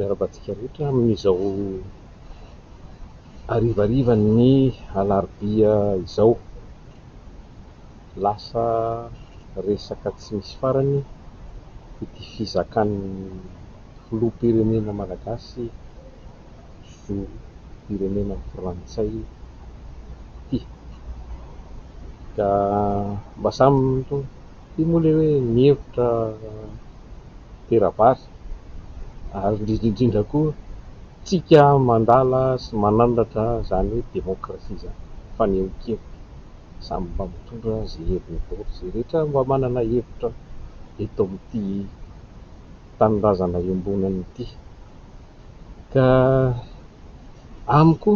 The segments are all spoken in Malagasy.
miarabantsika rehetra amin'izao arivarivan'ny alarobia izao. Lasa resaka tsy misy farany ity fizakan'ny filoham-pirenena malagasy zo firenena frantsay ity. Ka mba samy ity moa ilay hoe mihevitra tera-bary, ary indrindra koa tsika mandala sy manandratra zany hoe demokrasia zany, fanehoan-kevitra, samy mba mitondra izay heviny daholo, izay rehetra mba manana hevitra eto amin'ity tanindrazana iombonana ity. Ka amiko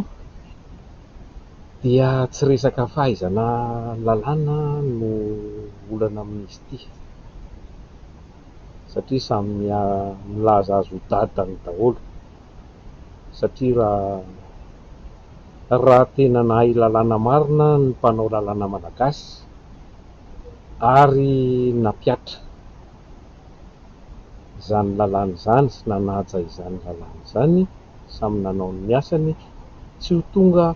dia tsy resaka fahaizana lalàna no olana amin'izy ity, satria samy milaza azy ho dadany daholo. Satria raha tena nahay lalàna marina ny mpanao lalàna malagasy ary nampiatra izany lalàna izany sy nanaja izany lalàna izany, samy nanao ny asany, tsy ho tonga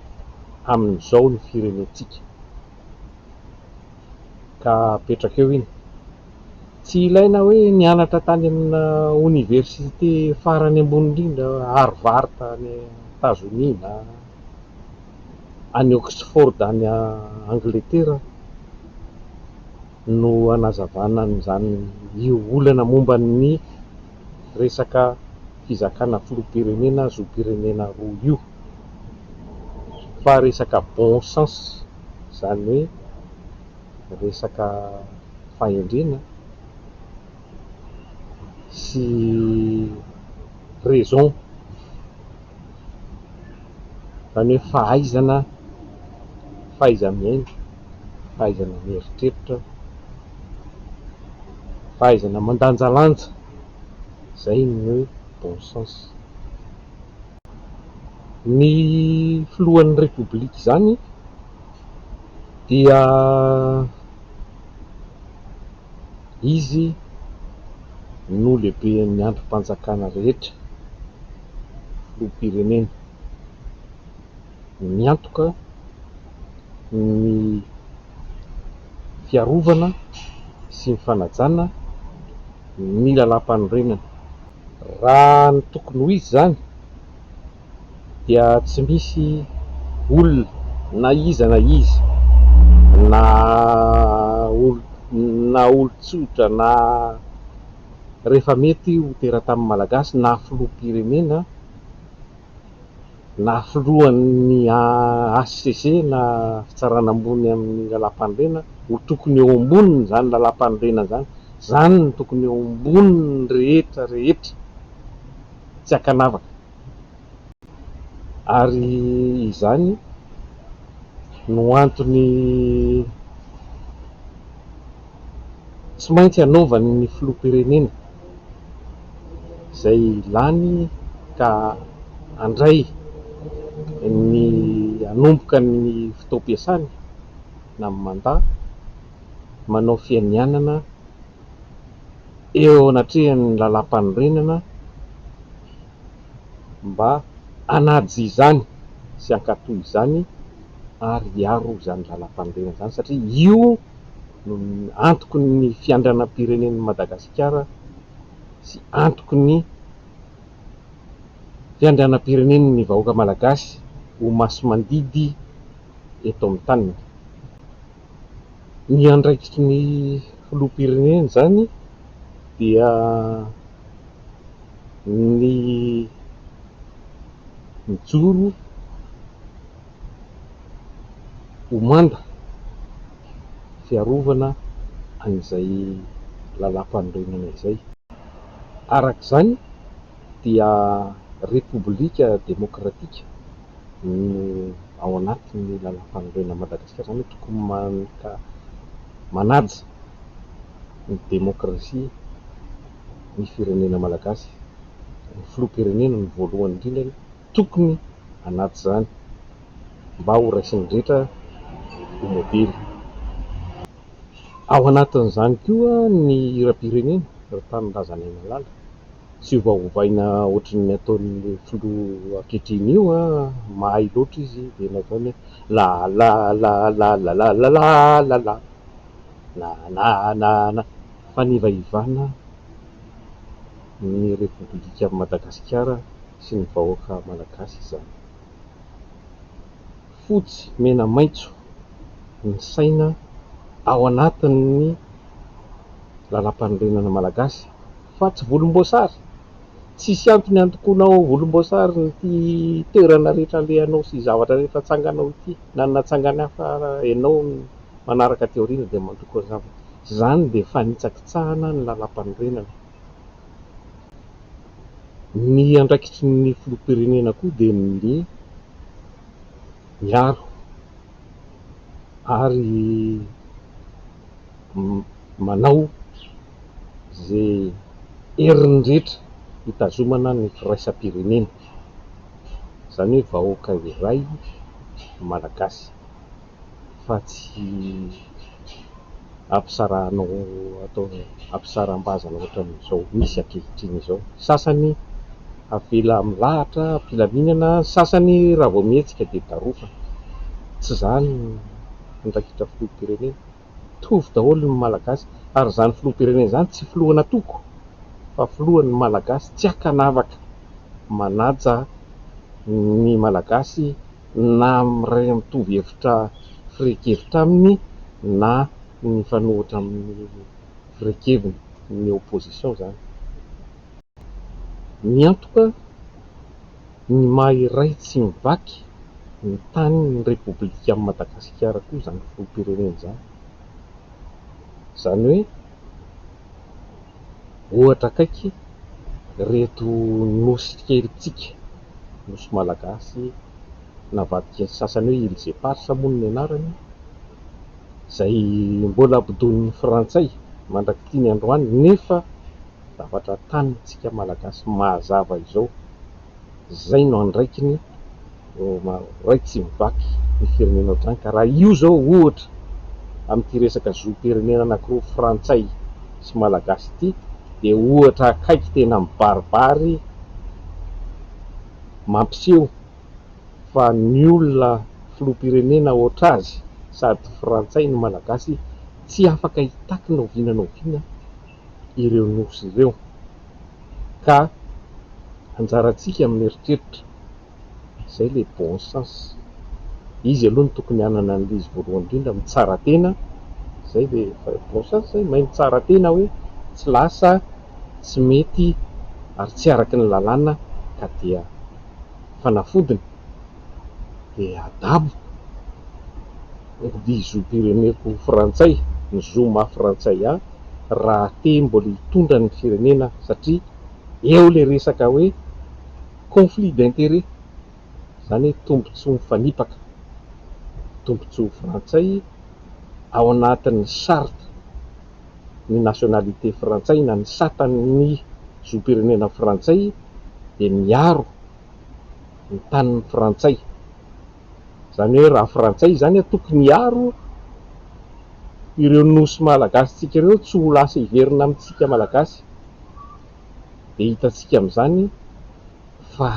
amin'izao ny firenentsika. Ka apetraka eo iny, tsy ilaina hoe nianatra tany amina oniversite farany ambony indrindra, Harvard any Etazonia na any Oxford any Angletera no hanazavana an'izany io olana momba ny resaka fizakana filoham-pirenena zom-pirenena roa io, fa resaka bon sens, izany hoe resaka fahendrena sy raison, izany hoe fahaiza-miaina, fahaizana mieritreritra, fahaizana mandanjalanja, izay ny hoe bon sens. Ny filohan'ny repoblika izany dia izy no lehiben'ny androm-panjakana rehetra, filoham-pirenena, miantoka ny fiarovana sy ny fanajana ny lalam-panorenana. Raha ny tokony ho izy zany dia tsy misy olona na iza na olon-tsotra na rehefa mety ho tera-tany malagasy na filoham-pirenena na filohan'ny HCC na fitsarana ambony amin'ny lalam-panorenana ho tokony eo amboniny zany lalam-panorenana zany, zany no tokony eo amboniny rehetra rehetra, tsy ankanavaka. Ary izany no antony tsy maintsy hanaovany ny filoham-pirenena izay lany ka handray ny hanomboka ny fotoam-piasany na amin'ny mandat, manao fianihanana eo anatrehan'ny lalam-panorenana mba hanaja izany sy hankatoy izany ary hiaro izany lalam-panorenana izany, satria io no antoko ny fiandrianam-pirenen'i Madagasikara sy antoko ny fiandrianam-pirenen'ny vahoaka malagasy ho maso mandidy eto amin'ny taniny. Ny andraikitry ny filoham-pirenena zany dia ny mijoro ho manda fiarovana an'izay lalam-panorenana izay. Arak'izany dia repoblika demokratika no ao anatin'ny lalam-panorenana Madagasikara, izany hoe tokony manaja ny demokrasia ny firenena malagasy. Ny filoham-pirenena ny voalohany indrindra tokony hanaja izany mba ho raisin'ny rehetra ho modely. Ao anatin'izany koa ny hiram-pirenena, ry tanindrazana Naimalala, tsy ovaovaina ohatran'ny ataon'le filoha ankehitriny io mahay loatra izy dia nataony la la la la la la la la la la na fa nivaivana ny repoblika Madagasikara sy ny vahoaka malagasy izany. Fotsy mena maitso ny saina ao anatin'ny lalam-panorenana malagasy fa tsy volomboasary. Tsisy antony antokoanao volomboasary nyty toerana rehetra alehanao sy zavatra rehetra atsanganao ity na natsangany hafa ianao manaraka teoriana dia mandoko zavatra izany dia fanitsakitsahana ny lalam-panorenana. Ny andraikitry ny filoham-pirenena koa dia ny miaro ary manao zay heriny rehetra hitazomana ny firaisam-pirenena, izany hoe vahoaka iray malagasy fa tsy ampisarahanao atao ampisaram-bazana ohatran'izao misy ankehitriny izao. Sasany avela milahatra am-pilaminana, sasany raha vao mihetsika dia tarofana. Tsy izany andraikitra filoham-pirenena, mitovy daholo ny malagasy ary izany filoham-pirenena izany tsy filohana toko fa filohan'ny malagasy tsy hakanavaka manaja ny malagasy na amiray mitovy hevitra firaiky-hevitra aminy na mifanohitra amin'ny firaiky-heviny ny opposition izany. Miantoka ny maha iray tsy mivaky ny tany ny repoblika Madagasikara koa izany filoham-pirenena izany. Izany hoe ohatra akaiky reto nosy kelintsika nosy malagasy navadika sasany hoe Îles Eparses moa ny anarany, izay mbola ampidon'ny frantsay mandrakity ny androany nefa zavatra tanintsika malagasy mazava izao. Izay no andraikiny ray tsy mivaky ny firenena ohatrany. Ka raha io zao ohatra amin'ity resaka zoom-pirenena anankiroa frantsay sy malagasy ity dia ohatra akaiky tena mibaribary mampiseho fa ny olona filoham-pirenena ohatr' azy sady frantsay ny malagasy tsy afaka hitakina oviana ireo nosy ireo. Ka anjarantsika amin'ny eritreritra izay le bon sens, izy aloha ny tokony hanana an'izy voalohany indrindra mitsara tena, izay le bon sens izay mahay mitsara tena hoe tsy lasa tsy mety ary tsy araky ny lalàna ka dia fanafodiny dia adabo ny zoom-pireneko frantsay, ny zoma frantsay raha te mbola hitondra ny firenena satria eo le resaka hoe conflit d'intérêt, izany hoe tombotsoa mifanipaka, tombotsoa frantsay ao anatin'ny sarta ny nationalité frantsay na ny satan'ny zoom-pirenena frantsay dia miaro ny tanin'ny frantsay. Izany hoe raha frantsay izany tokony hiaro ireo nosy malagasy tsika ireo tsy ho lasa hiverina amintsika malagasy. Dia hitantsika amin'izany fa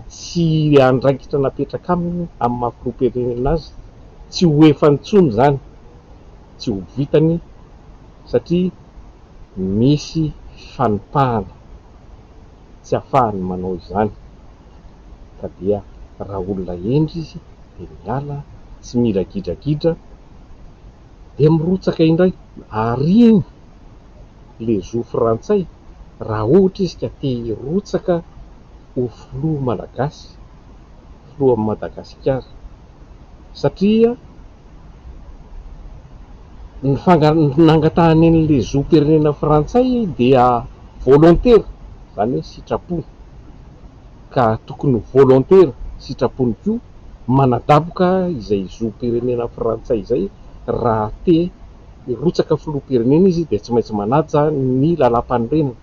tsy andraikitra napetraka aminy amin'ny maha filoham-pirenena azy tsy ho efany intsony izany, tsy ho vitany satria misy fanipahana tsy ahafahany manao izany. Ka dia raha olona endry izy dia miala, tsy mila gidragidra dia mirotsaka indray ariny le zo frantsay raha ohatra izy ka te hirotsaka ho filoha malagasy, filohan'ny Madagasikara, satria ny nangatahany an'le zoom-pirenena frantsay dia volontaire, izany hoe sitrapony, ka tokony volontaire sitrapony koa manadaboka izay zoom-pirenena frantsay izay raha te hirotsaka filoham-pirenena izy dia tsy maintsy manaja ny lalam-panorenana.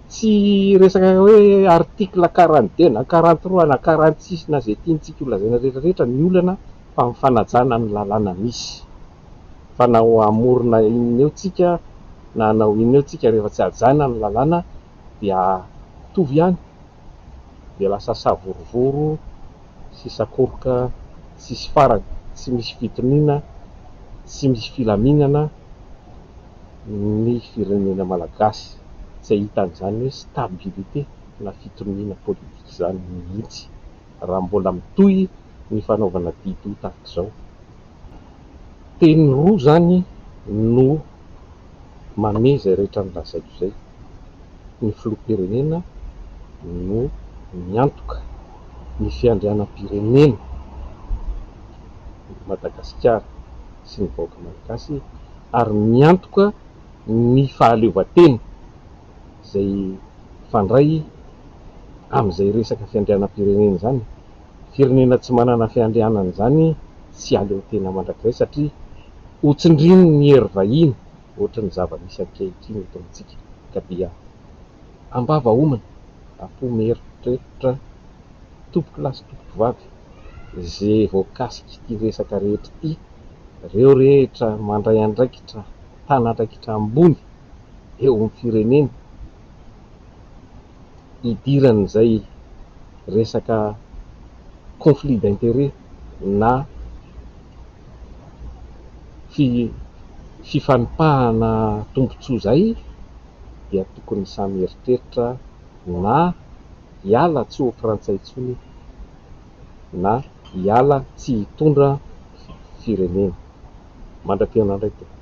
Tsy resaka hoe article 42 na 43 na 46 na zay tiantsika ho lazaina rehetrarehetra ny olana fa mifanajana ny lalàna misy. Fa na ho amorona inona eo tsika na hanao inona eo tsika rehefa tsy hajana ny lalàna dia mitovy ihany dia lasa savorovoro sy sakoroka tsisy farany, tsy misy fitoniana, tsy misy filaminana ny firenena malagasy. Tsy ahitan'izany hoe stabilité na fitoniana politika izany mihitsy raha mbola mitohy ny fanaovana didy tahaka izao. Teny roa zany no manome izay rehetra nolazaiko izay: ny filoham-pirenena no miantoka ny fiandrianam-pirenena Madagasikara sy ny vahoaka malagasy, ary miantoka ny fahaleovantena izay fandray amin'izay resaka fiandrianam-pirenena izany. Firenena tsy manana fiandrianana izany tsy aleo-tena mandrakizay, satria hotsindriny ny hery vahiny, ohatran'ny zava-misy ankehitriny eto amintsika. Ka dia ambava homana, apo mieritreritra, tompoky lahy sy tompoky vavy, izay voakasika ity resaka rehetra ity, ireo rehetra mandray andraikitra, tànan-draikitra ambony eo amin'ny firenena, idiran'izay resaka conflit d'intérêt na fifanipahana tombontsoa izay, dia tokony samy eritreritra na hiala tsy ho frantsay intsony, na hiala tsy hitondra firenena. Mandra-piaonana indray tompoko.